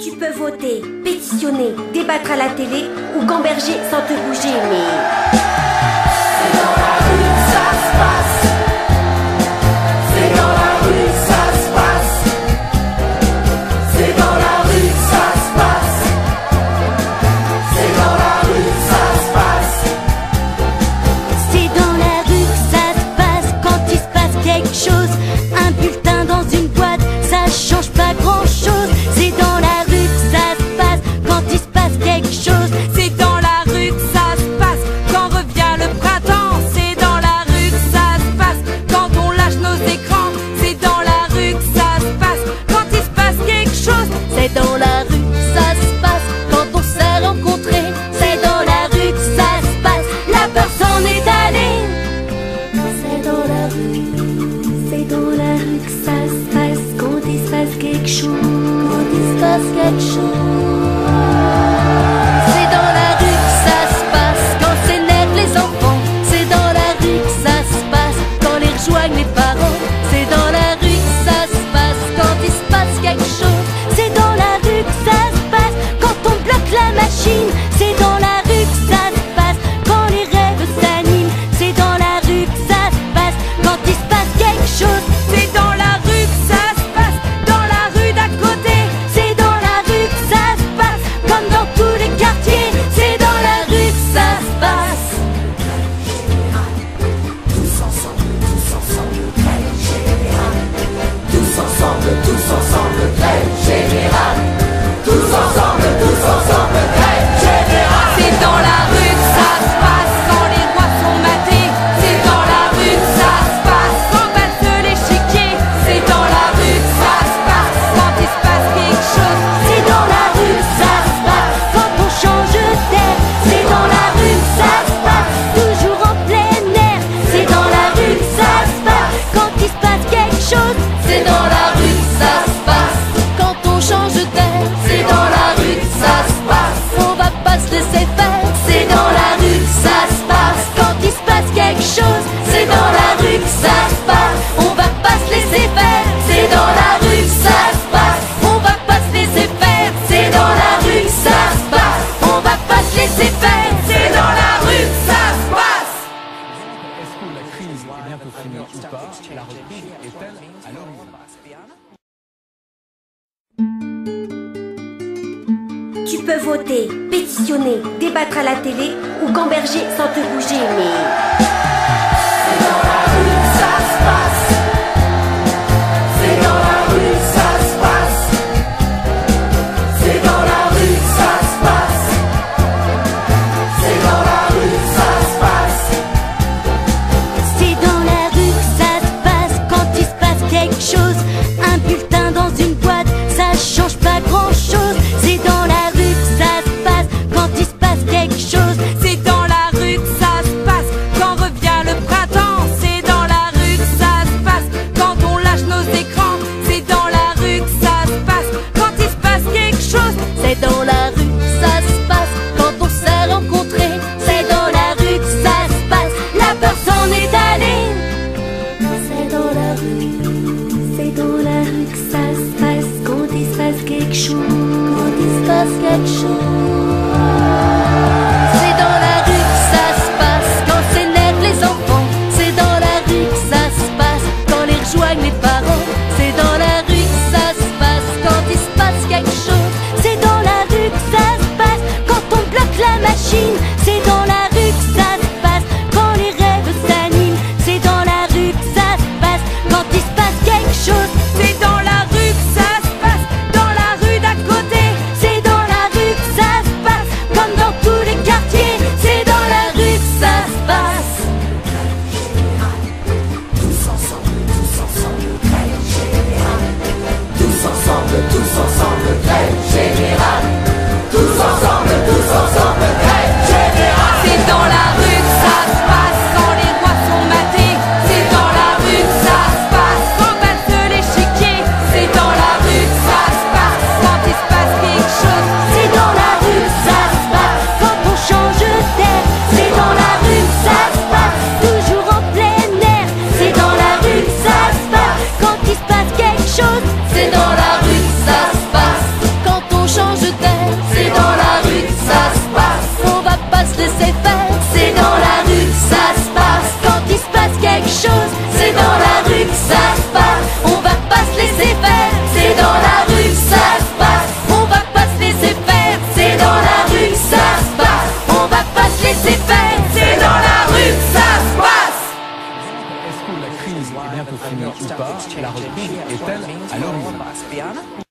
Tu peux voter, pétitionner, débattre à la télé ou gamberger sans te bouger, mais... C'est dans la rue que ça se passe. C'est dans la rue que ça se passe. C'est dans la rue que ça se passe. C'est dans la rue que ça se passe. C'est dans la rue que ça se passe quand il se passe quelque chose. Un bulletin dans une boîte, ça change pas grand chose. C'est dans la rue que ça se passe quand il se passe quelque chose. C'est dans la rue que ça se passe quand revient le printemps. C'est dans la rue que ça se passe quand on lâche nos écrans. C'est dans la rue que ça se passe quand il se passe quelque chose. C'est dans la rue que ça se passe quand on s'est rencontrés. C'est dans la rue que ça se passe, la peur s'en est allée. C'est dans la rue que ça se passe quand il se passe quelque chose. Quand il se passe quelque chose. C'est dans la rue que ça se passe quand s'énervent les enfants. C'est dans la rue que ça se passe quand les rejoignent les parents. C'est dans la rue que ça se passe quand il se passe quelque chose. C'est dans la rue que ça se passe quand on bloque la machine. C'est dans la rue que ça se passe quand les rêves s'animent. C'est dans la rue que ça se passe quand il se passe quelque chose. C'est dans la rue que ça se passe dans la rue d'à côté. C'est dans la rue que ça se passe comme dans tous les quartiers. C'est dans la rue que ça se passe. Tous ensemble, grève générale. Tous ensemble, grève générale. Tous ensemble, grève générale. C'est dans la rue que ça se passe quand les rois sont matés. C'est dans la rue que ça se passe quand passe l'échiquier. C'est dans la rue que ça se passe quand il se passe quelque chose. C'est dans la rue que ça se passe quand on change d'air. C'est dans la rue que ça se passe toujours en plein air. C'est dans la rue que ça se passe quand il se passe quelque chose. C'est dans la rue que ça se passe quand on change d'air. C'est dans la rue que ça se passe, on va pas se laisser faire. C'est dans la rue que ça se passe quand il se passe quelque chose. C'est dans la rue que ça se passe, on va pas se laisser faire. C'est dans la rue que ça se passe, on va pas se laisser faire. C'est dans la rue que ça se passe, on va pas se laisser faire. C'est dans la rue que ça se passe. Est-ce que la crise est bientôt finie ou pas? La reprise est-elle à l'horizon? Tu peux voter, pétitionner, débattre à la télé ou gamberger sans te bouger, mais... C'est dans la rue que ça se passe. C'est dans la rue que ça se passe. C'est dans la rue que ça se passe. C'est dans la rue que ça se passe. C'est dans la rue que ça se passe quand il se passe quelque chose. Un bulletin dans une boîte, ça change pas grand chose. C'est dans la rue que ça se passe quand il se passe quelque chose. C'est dans la rue que ça se passe quand revient le printemps. C'est dans la rue que ça se passe quand on lâche nos écrans. C'est dans la rue que ça se passe quand il se passe quelque chose. C'est dans la rue que ça se passe quand on s'est rencontrés. C'est dans la rue que ça se passe, la peur s'en est allée. C'est dans la rue que ça se passe quand il se passe quelque chose. Quand il se passe quelque chose. C'est dans la rue que ça se passe quand s'énervent les enfants. C'est dans la rue que ça se passe quand les rejoignent les parents. C'est dans la rue que ça se passe quand il se passe quelque chose. C'est dans la rue que ça se passe quand on bloque la machine. C'est dans la rue que ça se passe quand les rêves s'animent. C'est dans la rue que ça se passe quand il se passe quelque chose. C'est dans la rue que ça se passe dans la rue d'à côté. C'est dans la rue que ça se passe comme dans tous les quartiers. C'est dans la rue que ça se passe. Tous ensemble, grève générale. Tous ensemble, grève générale. Tous ensemble, grève générale. C'est dans la rue que ça se passe quand les rois sont matés. C'est dans la rue que ça se passe quand passe l'échiquier. C'est dans la rue que ça se passe quand il se passe quelque chose. C'est dans la rue que ça se passe quand on change d'air. C'est dans la rue que ça se passe toujours en plein air. C'est dans la rue que ça se passe quand il se passe quelque chose. C'est dans la rue que ça se passe quand on reprise est-elle à l'origine?